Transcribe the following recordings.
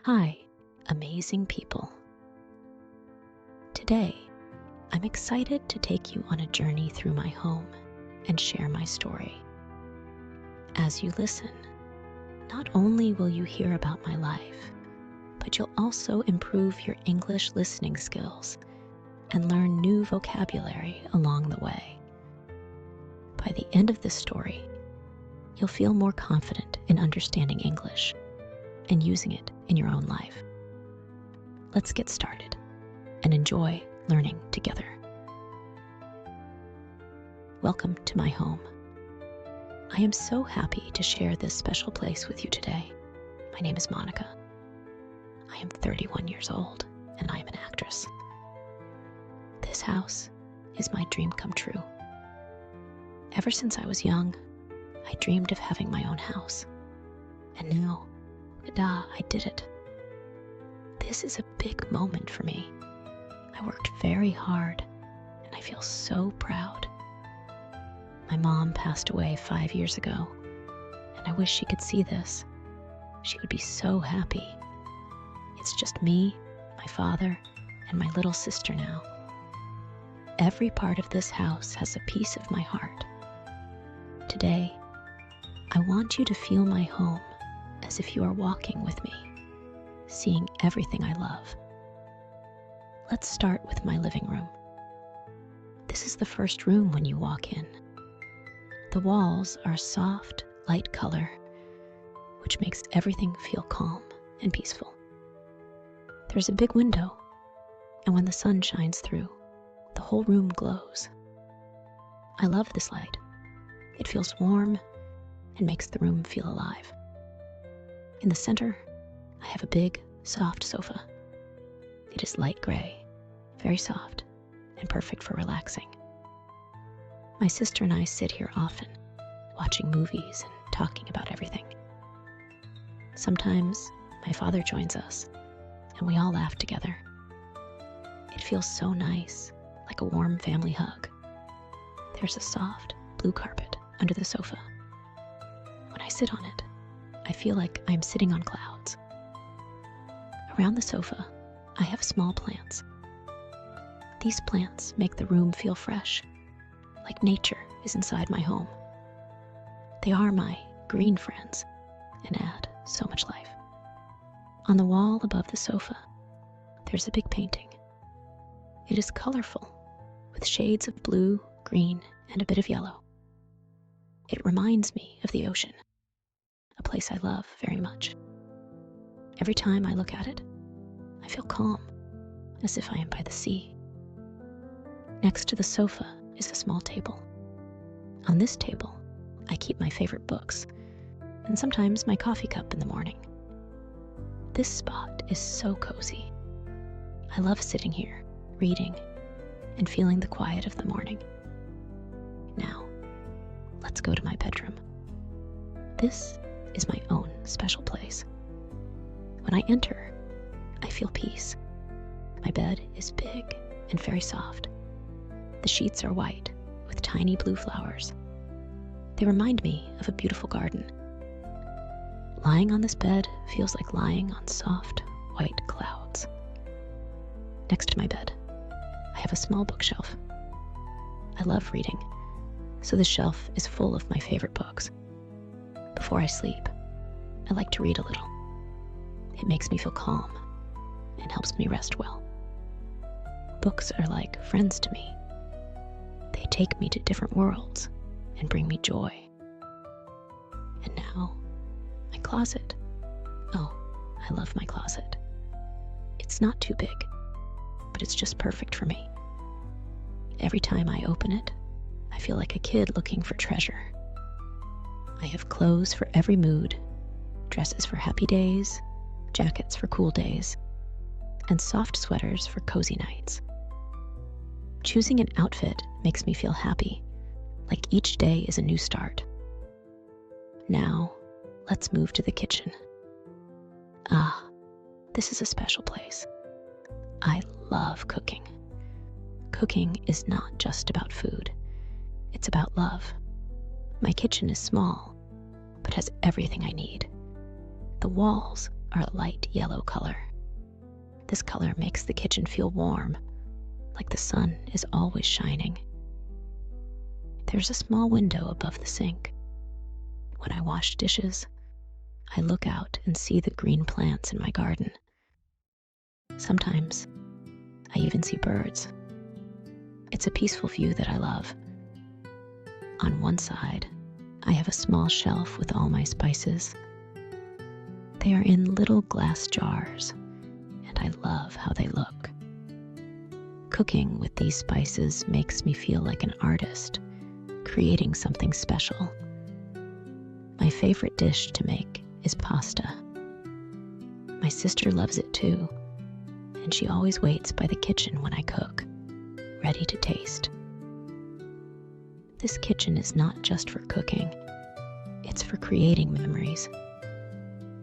Hi, amazing people. Today, I'm excited to take you on a journey through my home and share my story. As you listen, not only will you hear about my life, but you'll also improve your English listening skills and learn new vocabulary along the way. By the end of this story, you'll feel more confident in understanding English and using it in your own life. Let's get started and enjoy learning together. Welcome to my home. I am so happy to share this special place with you today. My name is Monica. I am 31 years old and I am an actress. This house is my dream come true. Ever since I was young, I dreamed of having my own house. And now, I did it. This is a big moment for me. I worked very hard and I feel so proud. My mom passed away 5 years ago, and I wish she could see this. She would be so happy. It's just me, my father, and my little sister now. Every part of this house has a piece of my heart. Today, I want you to feel my home as if you are walking with me, seeing everything I love. Let's start with my living room. This is the first room when you walk in. The walls are soft, light color, which makes everything feel calm and peaceful. There's a big window, and when the sun shines through, the whole room glows. I love this light. It feels warm and makes the room feel alive. In the center, I have a big, soft sofa. It is light gray, very soft, and perfect for relaxing. My sister and I sit here often, watching movies and talking about everything. Sometimes my father joins us, and we all laugh together. It feels so nice, like a warm family hug. There's a soft, blue carpet under the sofa. When I sit on it, I feel like I'm sitting on clouds. Around the sofa, I have small plants. These plants make the room feel fresh, like nature is inside my home. They are my green friends and add so much life. On the wall above the sofa, there's a big painting. It is colorful, with shades of blue, green, and a bit of yellow. It reminds me of the ocean, a place I love very much. Every time I look at it, I feel calm, as if I am by the sea. Next to the sofa is a small table. On this table, I keep my favorite books, and sometimes my coffee cup in the morning. This spot is so cozy. I love sitting here, reading, and feeling the quiet of the morning. Now, let's go to my bedroom. This is my own special place. When I enter, I feel peace. My bed is big and very soft. The sheets are white with tiny blue flowers. They remind me of a beautiful garden. Lying on this bed feels like lying on soft, white clouds. Next to my bed, I have a small bookshelf. I love reading, so the shelf is full of my favorite books. Before I sleep, I like to read a little. It makes me feel calm and helps me rest well. Books are like friends to me. They take me to different worlds and bring me joy. And now, my closet. Oh, I love my closet. It's not too big, but it's just perfect for me. Every time I open it, I feel like a kid looking for treasure. I have clothes for every mood, dresses for happy days, jackets for cool days, and soft sweaters for cozy nights. Choosing an outfit makes me feel happy, like each day is a new start. Now, let's move to the kitchen. This is a special place. I love cooking. Cooking is not just about food. It's about love. My kitchen is small, but has everything I need. The walls are a light yellow color. This color makes the kitchen feel warm, like the sun is always shining. There's a small window above the sink. When I wash dishes, I look out and see the green plants in my garden. Sometimes I even see birds. It's a peaceful view that I love. On one side, I have a small shelf with all my spices. They are in little glass jars, and I love how they look. Cooking with these spices makes me feel like an artist, creating something special. My favorite dish to make is pasta. My sister loves it too, and she always waits by the kitchen when I cook, ready to taste. This kitchen is not just for cooking, it's for creating memories.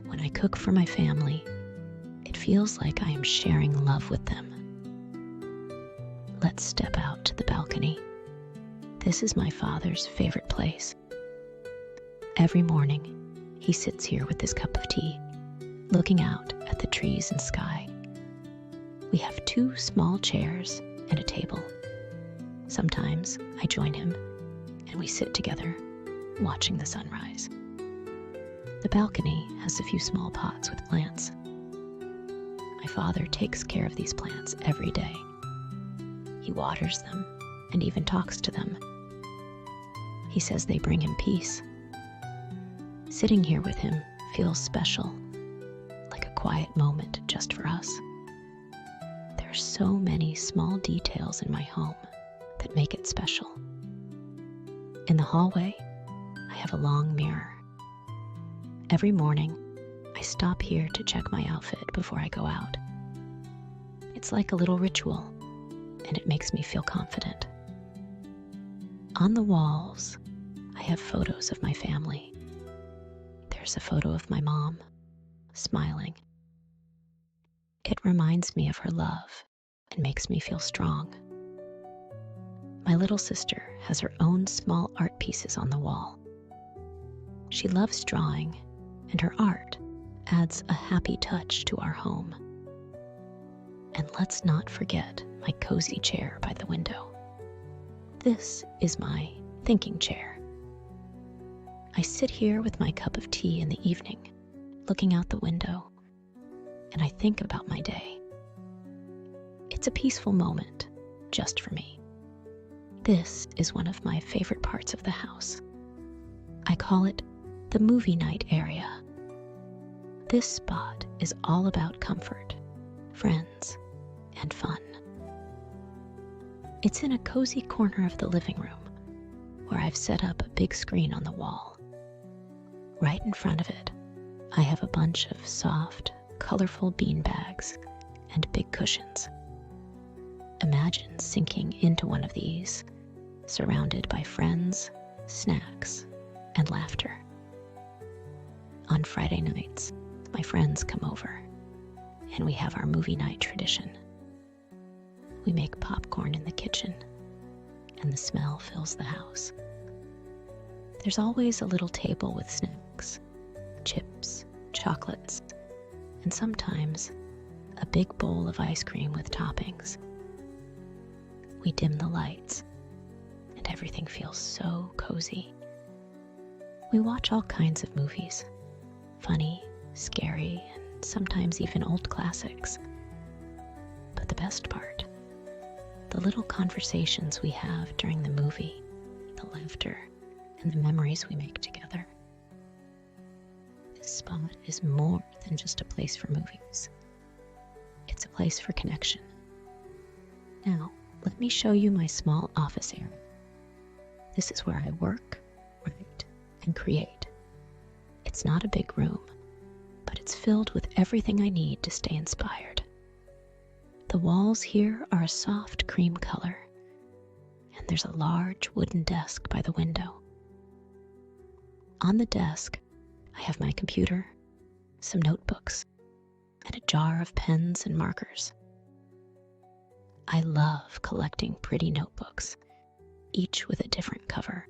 When I cook for my family, it feels like I am sharing love with them. Let's step out to the balcony. This is my father's favorite place. Every morning, he sits here with his cup of tea, looking out at the trees and sky. We have 2 small chairs and a table. Sometimes I join him, and we sit together, watching the sunrise. The balcony has a few small pots with plants. My father takes care of these plants every day. He waters them and even talks to them. He says they bring him peace. Sitting here with him feels special, like a quiet moment just for us. There are so many small details in my home that make it special. In the hallway, I have a long mirror. Every morning, I stop here to check my outfit before I go out. It's like a little ritual, and it makes me feel confident. On the walls, I have photos of my family. There's a photo of my mom, smiling. It reminds me of her love and makes me feel strong. My little sister has her own small art pieces on the wall. She loves drawing, and her art adds a happy touch to our home. And let's not forget my cozy chair by the window. This is my thinking chair. I sit here with my cup of tea in the evening, looking out the window, and I think about my day. It's a peaceful moment, just for me. This is one of my favorite parts of the house. I call it the movie night area. This spot is all about comfort, friends, and fun. It's in a cozy corner of the living room, where I've set up a big screen on the wall. Right in front of it, I have a bunch of soft, colorful bean bags and big cushions. Imagine sinking into one of these, surrounded by friends, snacks, and laughter. On Friday nights, my friends come over, and we have our movie night tradition. We make popcorn in the kitchen, and the smell fills the house. There's always a little table with snacks, chips, chocolates, and sometimes a big bowl of ice cream with toppings. We dim the lights, and everything feels so cozy. We watch all kinds of movies, funny, scary, and sometimes even old classics. But the best part, the little conversations we have during the movie, the laughter, and the memories we make together. This spot is more than just a place for movies. It's a place for connection. Now, let me show you my small office area. This is where I work, write, and create. It's not a big room, but it's filled with everything I need to stay inspired. The walls here are a soft cream color, and there's a large wooden desk by the window. On the desk, I have my computer, some notebooks, and a jar of pens and markers. I love collecting pretty notebooks, each with a different cover,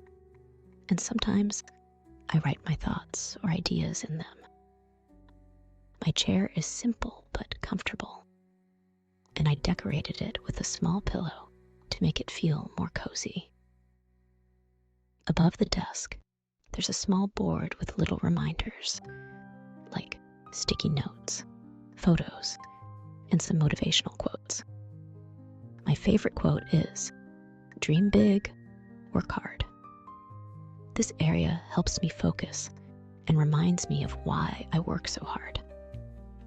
and sometimes I write my thoughts or ideas in them. My chair is simple but comfortable, and I decorated it with a small pillow to make it feel more cozy. Above the desk, there's a small board with little reminders, like sticky notes, photos, and some motivational quotes. My favorite quote is, "Dream big, work hard." This area helps me focus and reminds me of why I work so hard.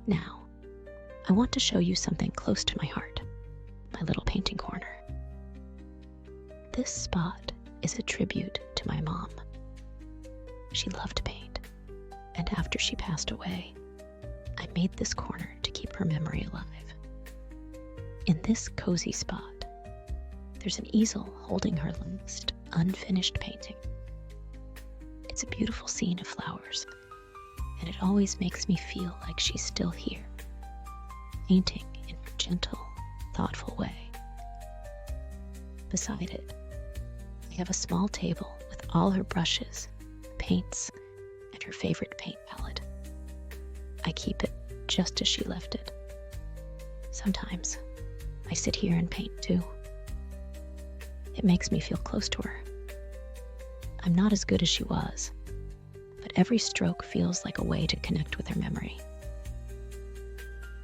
Now, I want to show you something close to my heart, my little painting corner. This spot is a tribute to my mom. She loved to paint, and after she passed away, I made this corner to keep her memory alive. In this cozy spot, there's an easel holding her last unfinished painting. It's a beautiful scene of flowers, and it always makes me feel like she's still here, painting in her gentle, thoughtful way. Beside it, I have a small table with all her brushes, paints, and her favorite paint palette. I keep it just as she left it. Sometimes I sit here and paint too. It makes me feel close to her. I'm not as good as she was, but every stroke feels like a way to connect with her memory.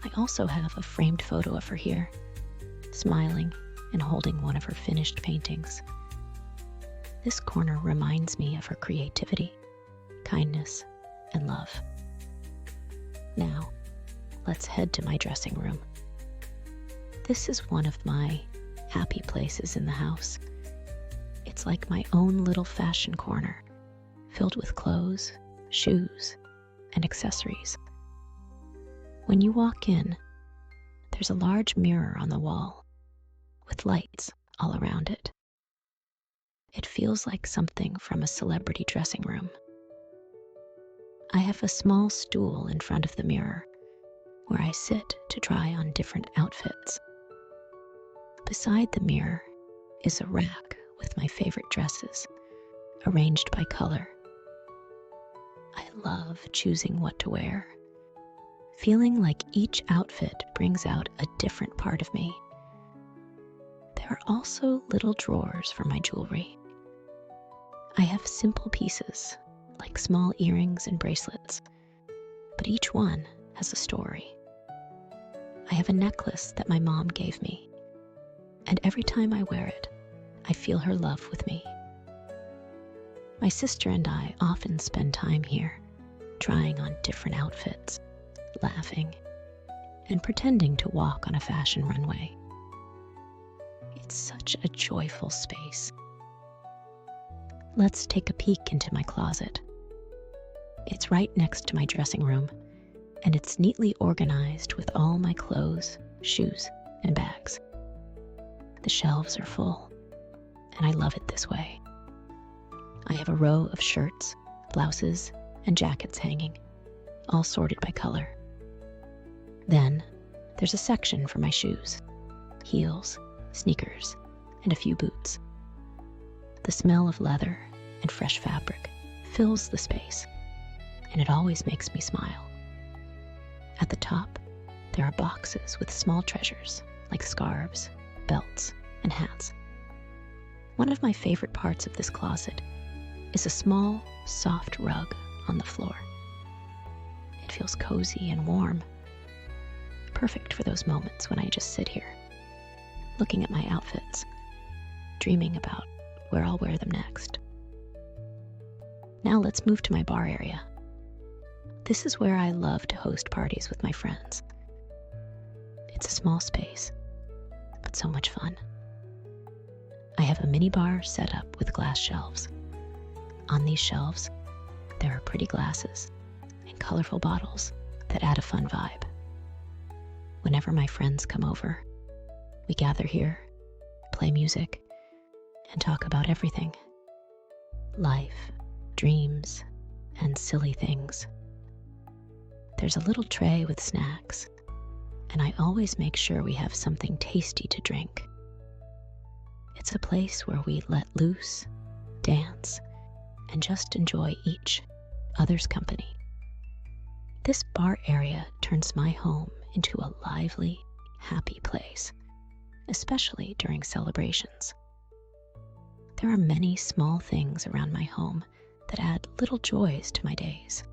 I also have a framed photo of her here, smiling and holding one of her finished paintings. This corner reminds me of her creativity, kindness, and love. Now, let's head to my dressing room. This is one of my happy places in the house. It's like my own little fashion corner, filled with clothes, shoes, and accessories. When you walk in, there's a large mirror on the wall, with lights all around it. It feels like something from a celebrity dressing room. I have a small stool in front of the mirror, where I sit to try on different outfits. Beside the mirror is a rack with my favorite dresses, arranged by color. I love choosing what to wear, feeling like each outfit brings out a different part of me. There are also little drawers for my jewelry. I have simple pieces, like small earrings and bracelets, but each one has a story. I have a necklace that my mom gave me, and every time I wear it, I feel her love with me. My sister and I often spend time here, trying on different outfits, laughing, and pretending to walk on a fashion runway. It's such a joyful space. Let's take a peek into my closet. It's right next to my dressing room, and it's neatly organized with all my clothes, shoes, and bags. The shelves are full, and I love it this way. I have a row of shirts, blouses, and jackets hanging, all sorted by color. Then, there's a section for my shoes, heels, sneakers, and a few boots. The smell of leather and fresh fabric fills the space, and it always makes me smile. At the top, there are boxes with small treasures like scarves, belts, and hats. One of my favorite parts of this closet is a small, soft rug on the floor. It feels cozy and warm, perfect for those moments when I just sit here, looking at my outfits, dreaming about where I'll wear them next. Now let's move to my bar area. This is where I love to host parties with my friends. It's a small space, but so much fun. I have a mini bar set up with glass shelves. On these shelves, there are pretty glasses and colorful bottles that add a fun vibe. Whenever my friends come over, we gather here, play music, and talk about everything. Life, dreams, and silly things. There's a little tray with snacks, and I always make sure we have something tasty to drink. It's a place where we let loose, dance, and just enjoy each other's company. This bar area turns my home into a lively, happy place, especially during celebrations. There are many small things around my home that add little joys to my days.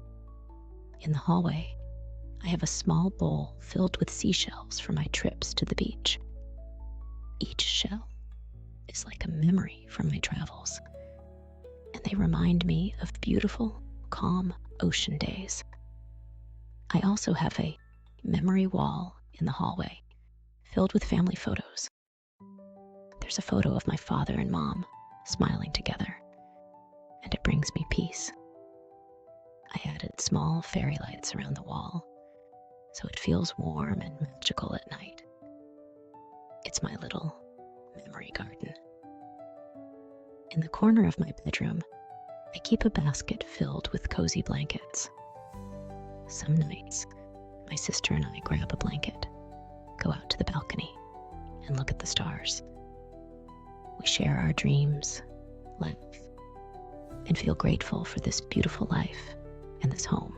In the hallway, I have a small bowl filled with seashells from my trips to the beach. Each shell is like a memory from my travels, and they remind me of beautiful, calm ocean days. I also have a memory wall in the hallway filled with family photos. There's a photo of my father and mom smiling together, and it brings me peace. I added small fairy lights around the wall, so it feels warm and magical at night. It's my little memory garden. In the corner of my bedroom, I keep a basket filled with cozy blankets. Some nights, my sister and I grab a blanket, go out to the balcony, and look at the stars. We share our dreams, laugh, and feel grateful for this beautiful life and this home.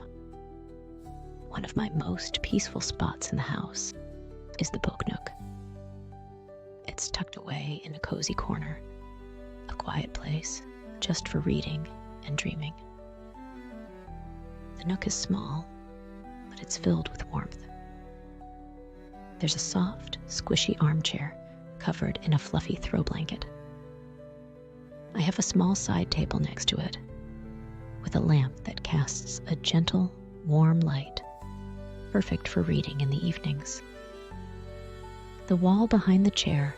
One of my most peaceful spots in the house is the book nook. It's tucked away in a cozy corner, a quiet place just for reading and dreaming. The nook is small, but it's filled with warmth. There's a soft, squishy armchair covered in a fluffy throw blanket. I have a small side table next to it, with a lamp that casts a gentle, warm light, perfect for reading in the evenings. The wall behind the chair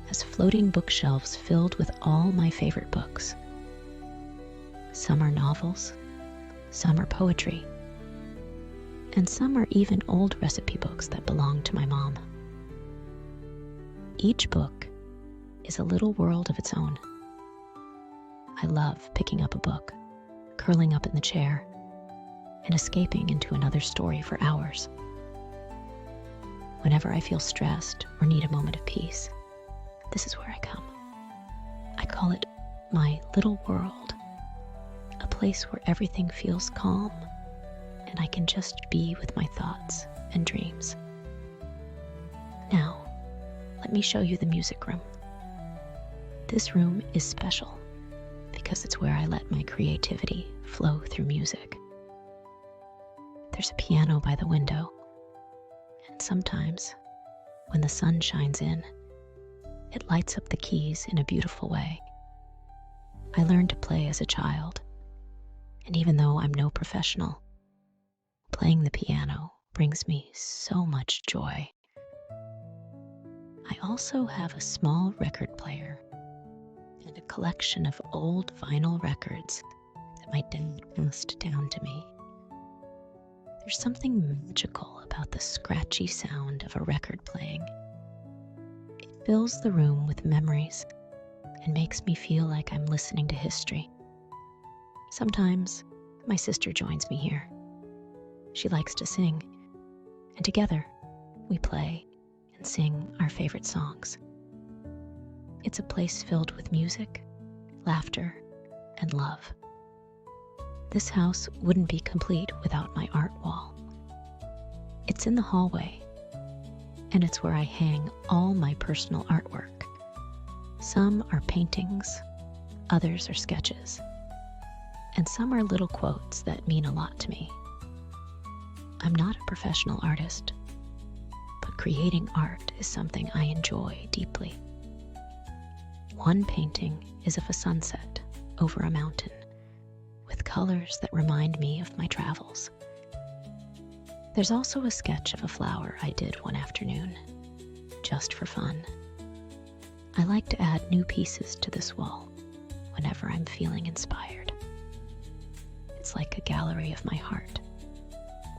has floating bookshelves filled with all my favorite books. Some are novels, some are poetry, and some are even old recipe books that belong to my mom. Each book is a little world of its own. I love picking up a book, curling up in the chair, and escaping into another story for hours. Whenever I feel stressed or need a moment of peace, this is where I come. I call it my little world, a place where everything feels calm and I can just be with my thoughts and dreams. Now, let me show you the music room. This room is special because it's where I let my creativity flow through music. There's a piano by the window, and sometimes, when the sun shines in, it lights up the keys in a beautiful way. I learned to play as a child, and even though I'm no professional, playing the piano brings me so much joy. I also have a small record player and a collection of old vinyl records that my dad passed down to me. There's something magical about the scratchy sound of a record playing. It fills the room with memories and makes me feel like I'm listening to history. Sometimes my sister joins me here. She likes to sing, and together we play and sing our favorite songs. It's a place filled with music, laughter, and love. This house wouldn't be complete without my art wall. It's in the hallway, and it's where I hang all my personal artwork. Some are paintings, others are sketches, and some are little quotes that mean a lot to me. I'm not a professional artist, but creating art is something I enjoy deeply. One painting is of a sunset over a mountain, with colors that remind me of my travels. There's also a sketch of a flower I did one afternoon, just for fun. I like to add new pieces to this wall whenever I'm feeling inspired. It's like a gallery of my heart,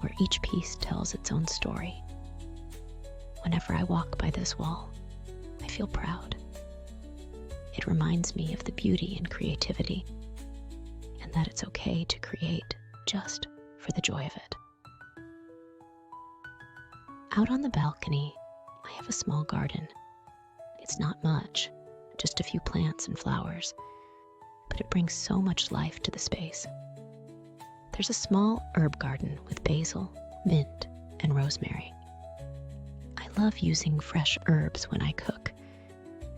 where each piece tells its own story. Whenever I walk by this wall, I feel proud. It reminds me of the beauty and creativity, and that it's okay to create just for the joy of it. Out on the balcony, I have a small garden. It's not much, just a few plants and flowers, but it brings so much life to the space. There's a small herb garden with basil, mint, and rosemary. I love using fresh herbs when I cook.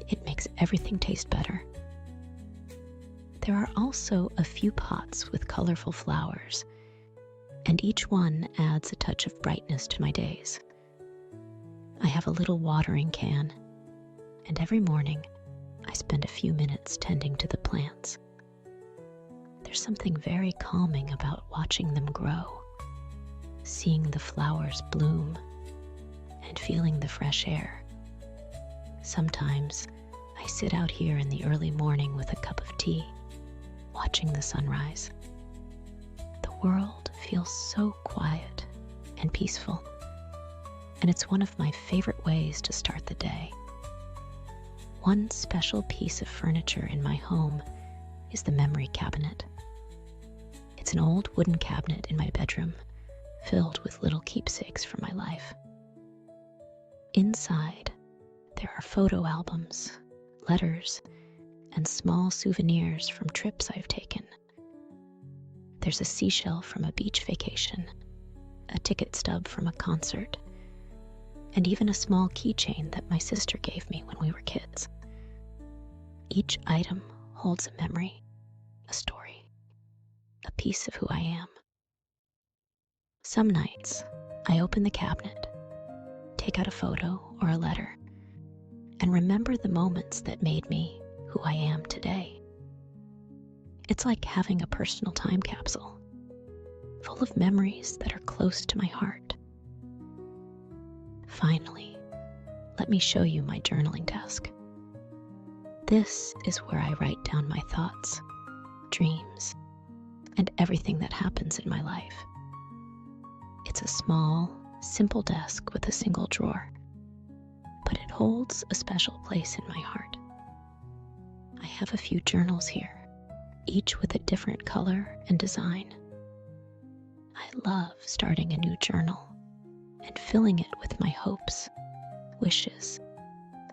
It makes everything taste better. There are also a few pots with colorful flowers, and each one adds a touch of brightness to my days. I have a little watering can, and every morning I spend a few minutes tending to the plants. There's something very calming about watching them grow, seeing the flowers bloom, and feeling the fresh air. Sometimes I sit out here in the early morning with a cup of tea, watching the sunrise. The world feels so quiet and peaceful, and it's one of my favorite ways to start the day. One special piece of furniture in my home is the memory cabinet. It's an old wooden cabinet in my bedroom, filled with little keepsakes from my life. Inside, there are photo albums, letters, and small souvenirs from trips I've taken. There's a seashell from a beach vacation, a ticket stub from a concert, and even a small keychain that my sister gave me when we were kids. Each item holds a memory, a story, a piece of who I am. Some nights, I open the cabinet, take out a photo or a letter, and remember the moments that made me who I am today. It's like having a personal time capsule, full of memories that are close to my heart. Finally, let me show you my journaling desk. This is where I write down my thoughts, dreams, and everything that happens in my life. It's a small, simple desk with a single drawer, but it holds a special place in my heart. I have a few journals here, each with a different color and design. I love starting a new journal and filling it with my hopes, wishes,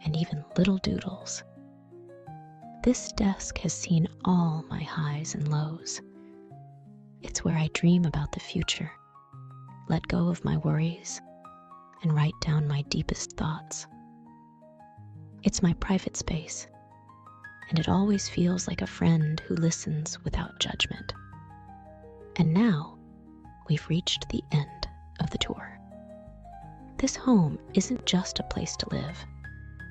and even little doodles. This desk has seen all my highs and lows. It's where I dream about the future, let go of my worries, and write down my deepest thoughts. It's my private space, and it always feels like a friend who listens without judgment. And now, we've reached the end of the tour. This home isn't just a place to live.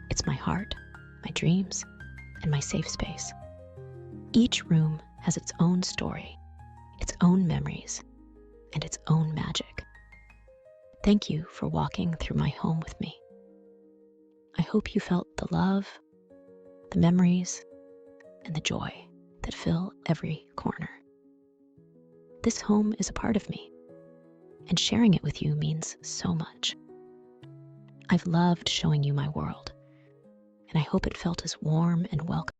It's my heart, my dreams, and my safe space. Each room has its own story, its own memories, and its own magic. Thank you for walking through my home with me. I hope you felt the love, the memories, and the joy that fill every corner. This home is a part of me, and sharing it with you means so much. I've loved showing you my world, and I hope it felt as warm and welcome